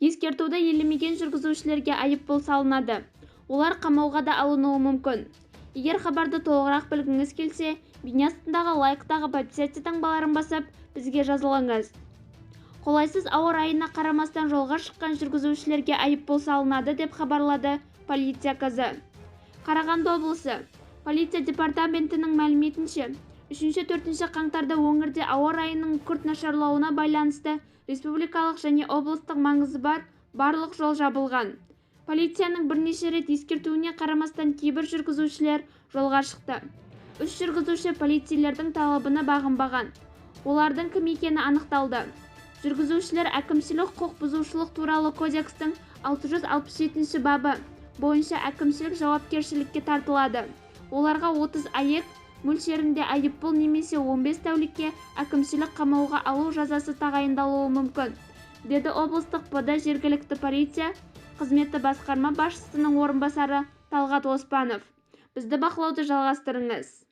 Ескертуді елемеген жүргізушілерге айыппұл салынады. Олар қамауға да алынуы мүмкін. Егер хабарды толығырақ білгіңіз келсе, бейне астындағы лайктағы подписаться таңбаларын басып, бізге жазылыңыз. Қолайсыз ауа райына қарамастан жолға шыққан жүргізушілерге айыппұл салынады деп хабарлады полиция КЗ. Қарағанды облысы полиция департаментінің мәліметінше, 3-4 қаңтарда өңірде ауа райының күрт нашарлауына байланысты республикалық және облыстық маңызы бар барлық жол жабылған. Полицияның бірнеше рет ескертуіне қарамастан кейбір жүргізушілер жолға шықты. 3 жүргізуші полицейлердің талабына бағынбаған. Олардың кім екені анықталды. Жүргізушілер әкімшілік құқық бұзушылық туралы кодекстің 667 бабы бойынша әкімшілік жауапкершілікке тартылады. Оларға 30 АЕК мөлшерінде айыппұл немесе 15 тәулікке әкімшілік қамауға алу жазасы тағайындалуы мүмкін, деді облыстық ПД жергілікті полиция қызметі басқарма басшысының орынбасары Талғат Оспанов. Бізді бақылауды жалғастырыңыз.